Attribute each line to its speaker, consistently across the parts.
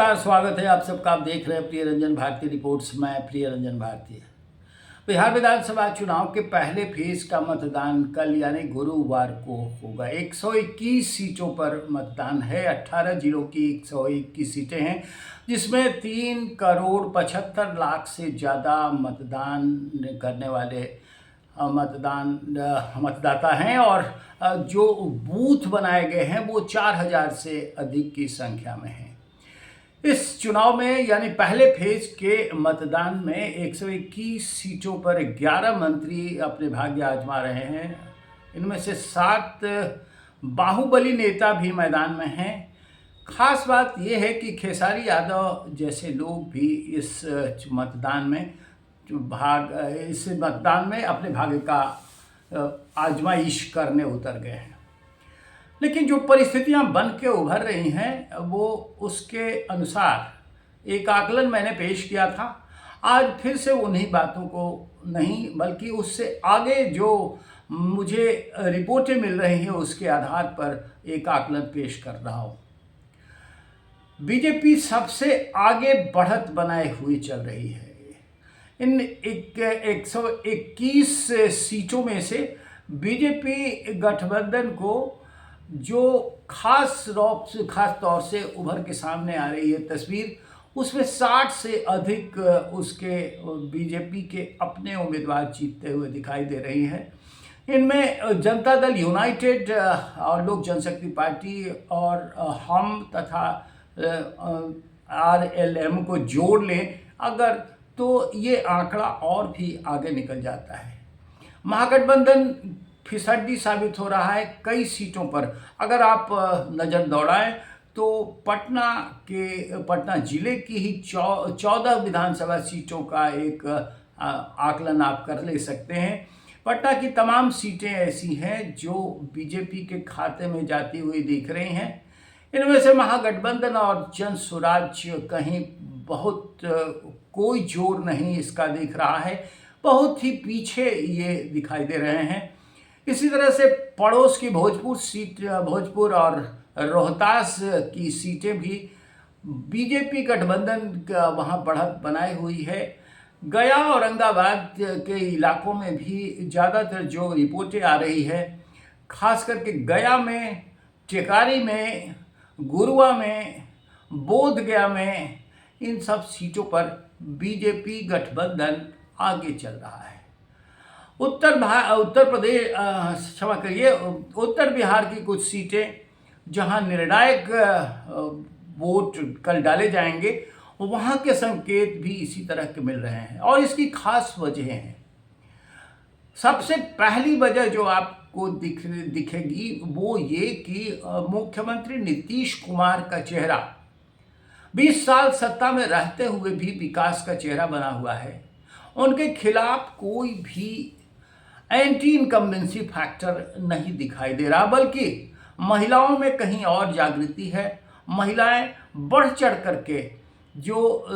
Speaker 1: नमस्कार, स्वागत है आप सबका। आप देख रहे हैं प्रिय रंजन भारती रिपोर्ट्स। मैं प्रिय रंजन भारती। बिहार विधानसभा चुनाव के पहले फेज का मतदान कल यानी गुरुवार को होगा। 121 सीटों पर मतदान है। 18 जिलों की 121 सीटें हैं, जिसमें 3,75,00,000 से ज़्यादा मतदान करने वाले मतदाता हैं और जो बूथ बनाए गए हैं वो 4,000 से अधिक की संख्या में हैं। इस चुनाव में यानी पहले फेज के मतदान में 121 सीटों पर 11 मंत्री अपने भाग्य आजमा रहे हैं। इनमें से 7 बाहुबली नेता भी मैदान में हैं। खास बात यह है कि खेसारी यादव जैसे लोग भी इस मतदान में अपने भाग्य का आजमाइश करने उतर गए हैं। लेकिन जो परिस्थितियां बन के उभर रही हैं वो उसके अनुसार एक आकलन मैंने पेश किया था। आज फिर से उन्हीं बातों को नहीं बल्कि उससे आगे जो मुझे रिपोर्टें मिल रही हैं उसके आधार पर एक आकलन पेश कर रहा हूँ। बीजेपी सबसे आगे बढ़त बनाए हुई चल रही है। इन 121 सीटों में से बीजेपी गठबंधन को जो खास तौर से उभर के सामने आ रही है तस्वीर, उसमें 60 से अधिक उसके बीजेपी के अपने उम्मीदवार जीतते हुए दिखाई दे रही हैं। इनमें जनता दल यूनाइटेड और लोक जनशक्ति पार्टी और हम तथा RLM को जोड़ लें अगर, तो ये आंकड़ा और भी आगे निकल जाता है। महागठबंधन फिसड्डी साबित हो रहा है कई सीटों पर। अगर आप नज़र दौड़ाएं तो पटना जिले की ही 14 विधानसभा सीटों का एक आकलन आप कर ले सकते हैं। पटना की तमाम सीटें ऐसी हैं जो बीजेपी के खाते में जाती हुई दिख रही हैं। इनमें से महागठबंधन और जन स्वराज कहीं बहुत कोई जोर नहीं इसका दिख रहा है, बहुत ही पीछे ये दिखाई दे रहे हैं। इसी तरह से पड़ोस की भोजपुर और रोहतास की सीटें भी बीजेपी गठबंधन का वहाँ बढ़त बनाई हुई है। गया और औरंगाबाद के इलाकों में भी ज़्यादातर जो रिपोर्टें आ रही है, खास करके गया में, टेकारी में, गुरुआ में, बोधगया में, इन सब सीटों पर बीजेपी गठबंधन आगे चल रहा है। उत्तर बिहार की कुछ सीटें जहां निर्णायक वोट कल डाले जाएंगे, वहां के संकेत भी इसी तरह के मिल रहे हैं और इसकी खास वजह है। सबसे पहली वजह जो आपको दिखेगी वो ये कि मुख्यमंत्री नीतीश कुमार का चेहरा 20 साल सत्ता में रहते हुए भी विकास का चेहरा बना हुआ है। उनके खिलाफ कोई भी एंटी इनकम्बेंसी फैक्टर नहीं दिखाई दे रहा, बल्कि महिलाओं में कहीं और जागृति है। महिलाएं बढ़ चढ़ करके जो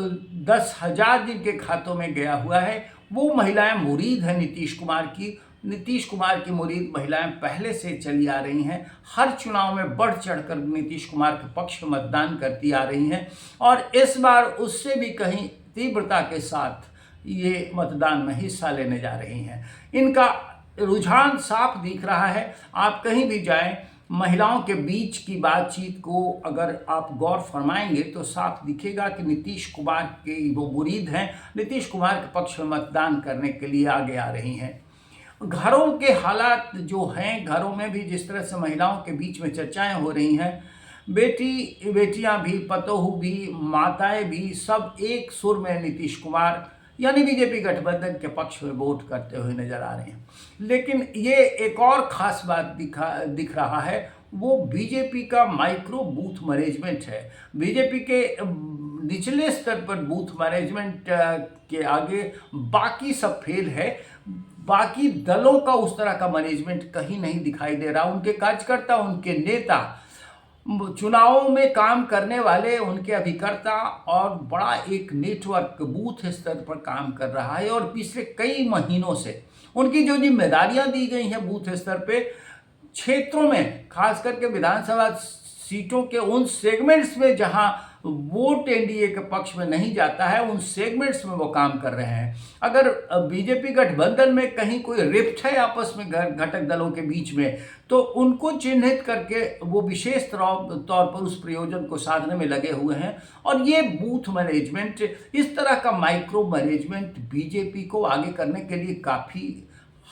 Speaker 1: 10,000 जिनके खातों में गया हुआ है वो महिलाएं मुरीद हैं नीतीश कुमार की। नीतीश कुमार की मुरीद महिलाएं पहले से चली आ रही हैं। हर चुनाव में बढ़ चढ़कर नीतीश कुमार के पक्ष में मतदान करती आ रही हैं और इस बार उससे भी कहीं तीव्रता के साथ ये मतदान में हिस्सा लेने जा रही हैं। इनका रुझान साफ दिख रहा है। आप कहीं भी जाएं, महिलाओं के बीच की बातचीत को अगर आप गौर फरमाएंगे तो साफ दिखेगा कि नीतीश कुमार के वो मुरीद हैं, नीतीश कुमार के पक्ष में मतदान करने के लिए आगे आ रही हैं। घरों के हालात जो हैं, घरों में भी जिस तरह से महिलाओं के बीच में चर्चाएं हो रही हैं, बेटियां भी, पतोहू भी, माताएं भी, सब एक सुर में नीतीश कुमार यानी बीजेपी गठबंधन के पक्ष में वोट करते हुए नजर आ रहे हैं। लेकिन ये एक और खास बात दिख रहा है, वो बीजेपी का माइक्रो बूथ मैनेजमेंट है। बीजेपी के निचले स्तर पर बूथ मैनेजमेंट के आगे बाकी सब फेल है। बाकी दलों का उस तरह का मैनेजमेंट कहीं नहीं दिखाई दे रहा। उनके कार्यकर्ता, उनके नेता, चुनावों में काम करने वाले उनके अभिकर्ता और बड़ा एक नेटवर्क बूथ स्तर पर काम कर रहा है और पिछले कई महीनों से उनकी जो जिम्मेदारियां दी गई हैं बूथ स्तर पे, क्षेत्रों में खास करके विधानसभा सीटों के उन सेगमेंट्स में जहां वोट एनडीए के पक्ष में नहीं जाता है, उन सेगमेंट्स में वो काम कर रहे हैं। अगर बीजेपी गठबंधन में कहीं कोई रिफ्ट है आपस में घटक दलों के बीच में, तो उनको चिन्हित करके वो विशेष तौर पर उस प्रयोजन को साधने में लगे हुए हैं। और ये बूथ मैनेजमेंट, इस तरह का माइक्रो मैनेजमेंट बीजेपी को आगे करने के लिए काफ़ी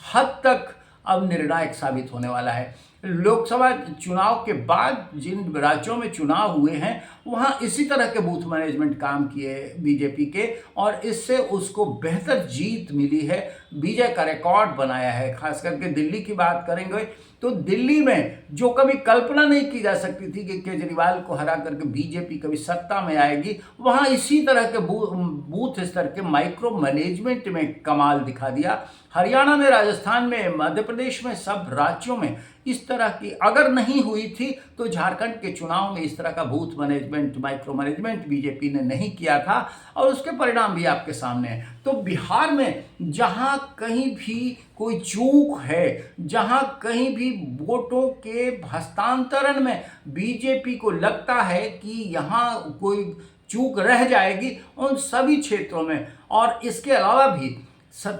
Speaker 1: हद तक अब निर्णायक साबित होने वाला है। लोकसभा चुनाव के बाद जिन राज्यों में चुनाव हुए हैं वहां इसी तरह के बूथ मैनेजमेंट काम किए बीजेपी के, और इससे उसको बेहतर जीत मिली है, विजय का रिकॉर्ड बनाया है। खास करके दिल्ली की बात करेंगे तो दिल्ली में जो कभी कल्पना नहीं की जा सकती थी कि केजरीवाल को हरा करके बीजेपी कभी सत्ता में आएगी, वहां इसी तरह के बूथ स्तर के माइक्रो मैनेजमेंट में कमाल दिखा दिया। हरियाणा में, राजस्थान में, मध्य प्रदेश में, सब राज्यों में इस तरह की अगर नहीं हुई थी तो झारखंड के चुनाव में इस तरह का booth management, micro management BJP ने नहीं किया था, और उसके परिणाम भी आपके सामने हैं। तो बिहार में जहां कहीं भी कोई चूक है, जहां कहीं भी वोटों के हस्तांतरण में बीजेपी को लगता है कि यहां कोई चूक रह जाएगी, उन सभी क्षेत्रों में, और इसके अलावा भी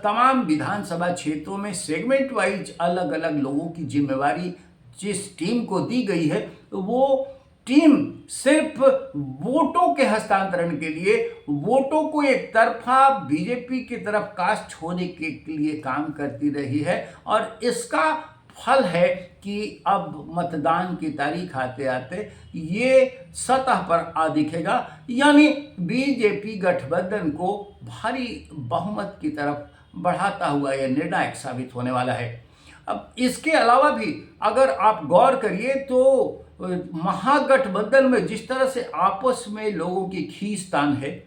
Speaker 1: तमाम विधानसभा क्षेत्रों में सेगमेंट वाइज अलग अलग लोगों की जिम्मेवारी जिस टीम को दी गई है, वो टीम सिर्फ वोटों के हस्तांतरण के लिए, वोटों को एक तरफा बीजेपी की तरफ कास्ट होने के लिए काम करती रही है। और इसका फल है कि अब मतदान की तारीख आते आते ये सतह पर आ दिखेगा, यानी बीजेपी गठबंधन को भारी बहुमत की तरफ बढ़ाता हुआ यह निर्णायक साबित होने वाला है। अब इसके अलावा भी अगर आप गौर करिए तो महागठबंधन में जिस तरह से आपस में लोगों की खींचतान है,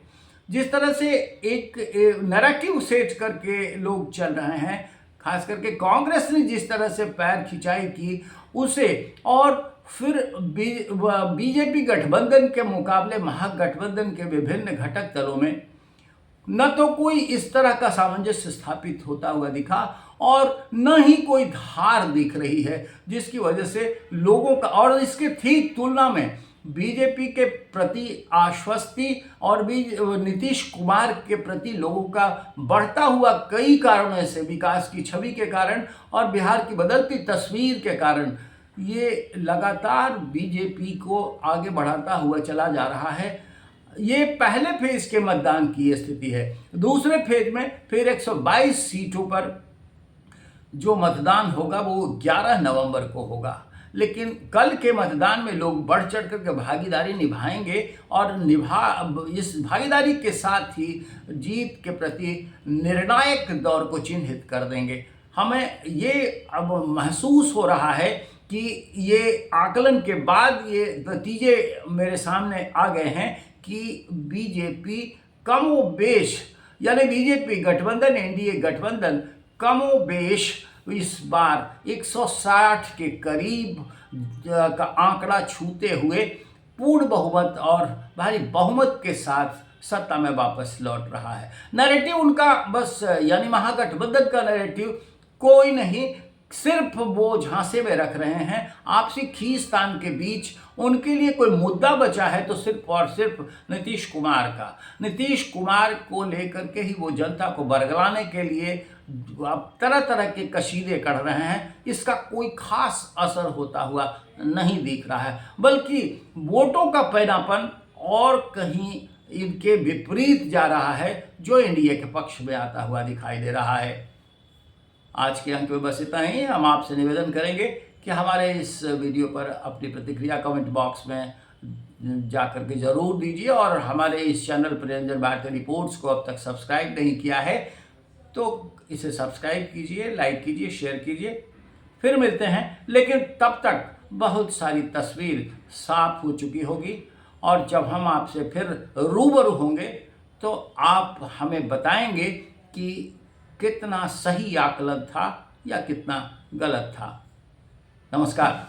Speaker 1: जिस तरह से एक नैरेटिव सेट करके लोग चल रहे हैं, खास करके कांग्रेस ने जिस तरह से पैर खिंचाई की उसे, और फिर बीजेपी गठबंधन के मुकाबले महागठबंधन के विभिन्न घटक दलों में न तो कोई इस तरह का सामंजस्य स्थापित होता हुआ दिखा, और न ही कोई धार दिख रही है जिसकी वजह से लोगों का, और इसके ठीक तुलना में बीजेपी के प्रति आश्वस्ति और भी नीतीश कुमार के प्रति लोगों का बढ़ता हुआ कई कारणों से, विकास की छवि के कारण और बिहार की बदलती तस्वीर के कारण, ये लगातार बीजेपी को आगे बढ़ाता हुआ चला जा रहा है। ये पहले फेज के मतदान की स्थिति है। दूसरे फेज में फिर 122 सीटों पर जो मतदान होगा वो 11 नवंबर को होगा, लेकिन कल के मतदान में लोग बढ़ चढ़ करके भागीदारी निभाएंगे, और इस भागीदारी के साथ ही जीत के प्रति निर्णायक दौर को चिन्हित कर देंगे। हमें ये अब महसूस हो रहा है कि ये आकलन के बाद ये नतीजे मेरे सामने आ गए हैं कि बीजेपी कमोबेश, यानी बीजेपी गठबंधन, एनडीए गठबंधन कमोबेश इस बार 160 के करीब का आंकड़ा छूते हुए पूर्ण बहुमत और भारी बहुमत के साथ सत्ता में वापस लौट रहा है। नैरेटिव उनका बस, यानी महागठबंधन का नैरेटिव कोई नहीं, सिर्फ वो झांसे में रख रहे हैं आपसी खींचतान के बीच। उनके लिए कोई मुद्दा बचा है तो सिर्फ और सिर्फ नीतीश कुमार का। नीतीश कुमार को लेकर के ही वो जनता को बरगलाने के लिए अब तरह तरह के कशीदे कर रहे हैं। इसका कोई खास असर होता हुआ नहीं दिख रहा है, बल्कि वोटों का पैनापन और कहीं इनके विपरीत जा रहा है, जो एनडीए के पक्ष में आता हुआ दिखाई दे रहा है। आज के अंक में बस इतना ही। हम आपसे निवेदन करेंगे कि हमारे इस वीडियो पर अपनी प्रतिक्रिया कमेंट बॉक्स में जा कर के ज़रूर दीजिए, और हमारे इस चैनल प्रियंजन भारती रिपोर्ट्स को अब तक सब्सक्राइब नहीं किया है तो इसे सब्सक्राइब कीजिए, लाइक कीजिए, शेयर कीजिए। फिर मिलते हैं, लेकिन तब तक बहुत सारी तस्वीर साफ हो चुकी होगी, और जब हम आपसे फिर रूबरू होंगे तो आप हमें बताएंगे कि कितना सही आकलन था या कितना गलत था। नमस्कार।